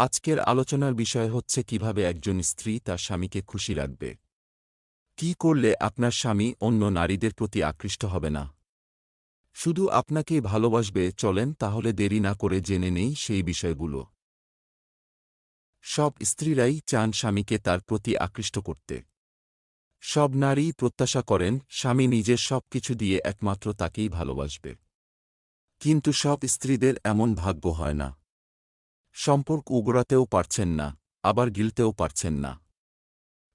আজকের আলোচনার বিষয় হচ্ছে কিভাবে একজন স্ত্রী তার স্বামীকে খুশি রাখবে। কি করলে আপনার স্বামী অন্য নারীদের প্রতি আকৃষ্ট হবে না, শুধু আপনাকেই ভালোবাসবে। চলেন তাহলে দেরি না করে জেনে নেই সেই বিষয়গুলো। সব স্ত্রীরাই চান স্বামীকে তার প্রতি আকৃষ্ট করতে। সব নারীই প্রত্যাশা করেন স্বামী নিজের সব কিছু দিয়ে একমাত্র তাকেই ভালোবাসবে। কিন্তু সব স্ত্রীদের এমন ভাগ্য হয় না। সম্পর্ক উগড়াতেও পারছেন না, আবার গিলতেও পারছেন না।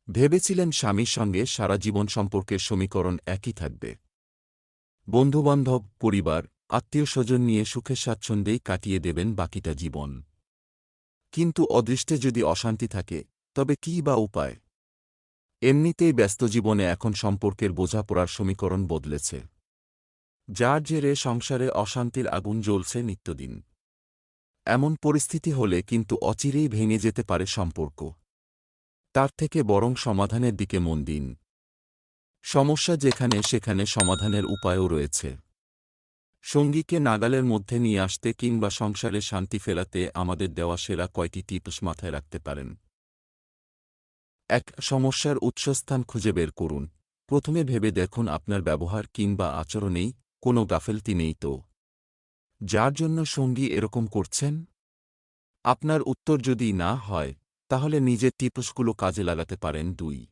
ভেবেছিলেন স্বামীর সঙ্গে সারা জীবন সম্পর্কের সমীকরণ একই থাকবে। বন্ধুবান্ধব, পরিবার, আত্মীয়স্বজন নিয়ে সুখে স্বাচ্ছন্দ্যেই কাটিয়ে দেবেন বাকিটা জীবন। কিন্তু অদৃষ্টে যদি অশান্তি থাকে, তবে কী বা উপায়? এমনিতেই ব্যস্ত জীবনে এখন সম্পর্কের বোঝাপড়ার সমীকরণ বদলেছে, যার জেরে সংসারে অশান্তির আগুন জ্বলছে নিত্যদিন। এমন পরিস্থিতি হলে কিন্তু অচিরেই ভেঙে যেতে পারে সম্পর্ক। তার থেকে বরং সমাধানের দিকে মন দিন। সমস্যা যেখানে সেখানে সমাধানের উপায়ও রয়েছে। সঙ্গীকে নাগালের মধ্যে নিয়ে আসতে কিংবা সংসারে শান্তি ফেরাতে আমাদের দেওয়া সেরা কয়টি টিপস মাথায় রাখতে পারেন। ১. সমস্যার উৎসস্থান খুঁজে বের করুন। প্রথমে ভেবে দেখুন আপনার ব্যবহার কিংবা আচরণেই কোনো গাফেলতি নেই তো, যার জন্য সঙ্গী এরকম করছেন। আপনার উত্তর যদি না হয়, তাহলে নিজের টিপসগুলো কাজে লাগাতে পারেন। ২.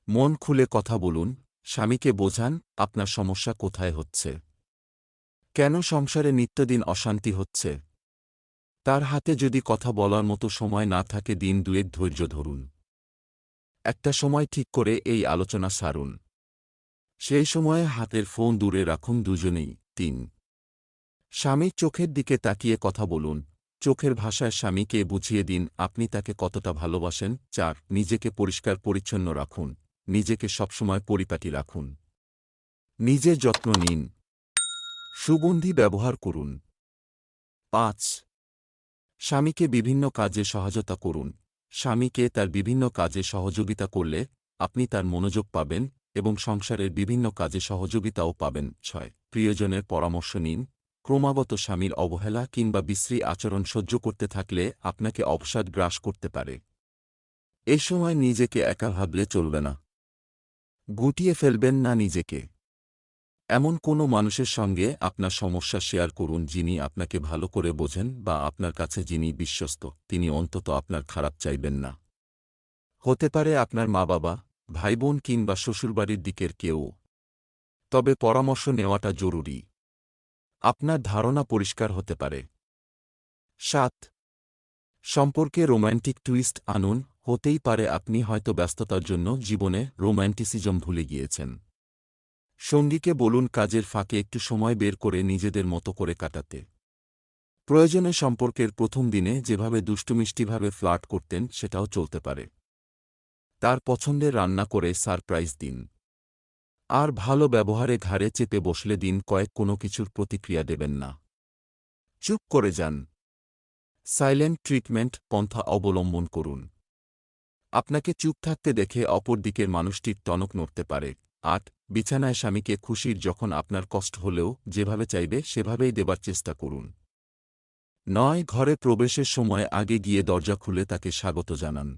মন খুলে কথা বলুন। স্বামীকে বোঝান আপনার সমস্যা কোথায় হচ্ছে, কেন সংসারে নিত্যদিন অশান্তি হচ্ছে। তার হাতে যদি কথা বলার মতো সময় না থাকে, দিন দুয়েক ধৈর্য ধরুন। একটা সময় ঠিক করে এই আলোচনা সারুন। সেই সময়ে হাতের ফোন দূরে রাখুন দুজনেই। ৩. স্বামীর চোখের দিকে তাকিয়ে কথা বলুন। চোখের ভাষায় স্বামীকে বুঝিয়ে দিন আপনি তাকে কতটা ভালোবাসেন। ৪. নিজেকে পরিষ্কার পরিচ্ছন্ন রাখুন। নিজেকে সবসময় পরিপাটি রাখুন। নিজের যত্ন নিন। সুগন্ধি ব্যবহার করুন। ৫. স্বামীকে বিভিন্ন কাজে সহায়তা করুন। স্বামীকে তার বিভিন্ন কাজে সহযোগিতা করলে আপনি তার মনোযোগ পাবেন এবং সংসারের বিভিন্ন কাজে সহযোগিতাও পাবেন। ৬. প্রিয়জনের পরামর্শ নিন। ক্রমাগত স্বামীর অবহেলা কিংবা বিশ্রী আচরণ সহ্য করতে থাকলে আপনাকে অবসাদ গ্রাস করতে পারে। এ সময় নিজেকে একা ভাবলে চলবে না। গুটিয়ে ফেলবেন না নিজেকে। এমন কোনো মানুষের সঙ্গে আপনার সমস্যা শেয়ার করুন যিনি আপনাকে ভালো করে বোঝেন বা আপনার কাছে যিনি বিশ্বস্ত, তিনি অন্তত আপনার খারাপ চাইবেন না। হতে পারে আপনার মা-বাবা, ভাইবোন কিংবা শ্বশুরবাড়ির দিকের কেউ। তবে পরামর্শ নেওয়াটা জরুরি। আপনার ধারণা পরিষ্কার হতে পারে। ৭. সম্পর্কে রোম্যান্টিক টুইস্ট আনুন। হতেই পারে আপনি হয়তো ব্যস্ততার জন্য জীবনে রোম্যান্টিসিজম ভুলে গিয়েছেন। সঙ্গীকে বলুন কাজের ফাঁকে একটু সময় বের করে নিজেদের মতো করে কাটাতে। প্রয়োজনে সম্পর্কের প্রথম দিনে যেভাবে দুষ্টুমিষ্টিভাবে ফ্লার্ট করতেন সেটাও চলতে পারে। তার পছন্দের রান্না করে সারপ্রাইজ দিন। আর ভালো ব্যবহারে ঘাড়ে চেপে বসলে দিন কয়েক কোনো কিছুর প্রতিক্রিয়া দেবেন না। চুপ করে যান। সাইলেন্ট ট্রিটমেন্ট পন্থা অবলম্বন করুন। আপনাকে চুপ থাকতে দেখে অপর দিকের মানুষটির টনক নড়তে পারে। ৮. বিছানায় স্বামীকে খুশির যখন আপনার কষ্ট হলেও যেভাবে চাইবে সেভাবেই দেবার চেষ্টা করুন। ৯. ঘরে প্রবেশের সময় আগে গিয়ে দরজা খুলে তাকে স্বাগত জানান।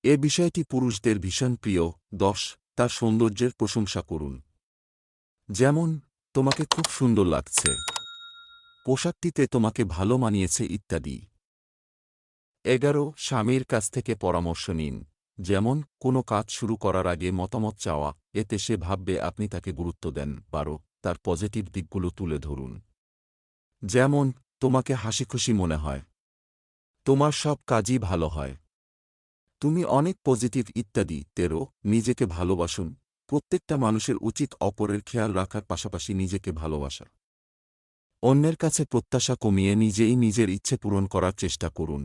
এ বিষয়টি পুরুষদের ভীষণ প্রিয়। ১০. তার সৌন্দর্যের প্রশংসা করুন। যেমন, তোমাকে খুব সুন্দর লাগছে, পোশাকটিতে তোমাকে ভালো মানিয়েছে ইত্যাদি। ১১. স্বামীর কাছ থেকে পরামর্শ নিন। যেমন, কোনো কাজ শুরু করার আগে মতামত চাওয়া, এতে সে ভাববে আপনি তাকে গুরুত্ব দেন। ১২. তার পজিটিভ দিকগুলো তুলে ধরুন। যেমন, তোমাকে হাসিখুশি মনে হয়, তোমার সব কাজই ভালো হয়, তুমি অনেক পজিটিভ ইত্যাদি। ১৩. নিজেকে ভালোবাসুন। প্রত্যেকটা মানুষের উচিত অপরের খেয়াল রাখার পাশাপাশি নিজেকে ভালোবাসা। অন্যের কাছে প্রত্যাশা কমিয়ে নিজেই নিজের ইচ্ছে পূরণ করার চেষ্টা করুন।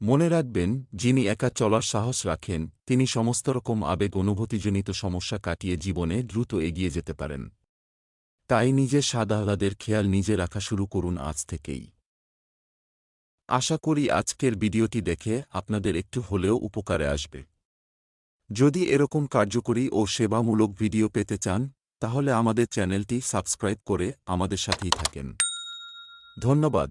মনে রাখবেন, যিনি একা চলার সাহস রাখেন তিনি সমস্ত রকম আবেগ অনুভূতিজনিত সমস্যা কাটিয়ে জীবনে দ্রুত এগিয়ে যেতে পারেন। তাই নিজের সাদাহ্লাদের খেয়াল নিজে রাখা শুরু করুন আজ থেকেই। আশা করি আজকের ভিডিওটি দেখে আপনাদের একটু হলেও উপকারে আসবে। যদি এরকম কার্যকরী ও সেবামূলক ভিডিও পেতে চান, তাহলে আমাদের চ্যানেলটি সাবস্ক্রাইব করে আমাদের সাথেই থাকেন। ধন্যবাদ।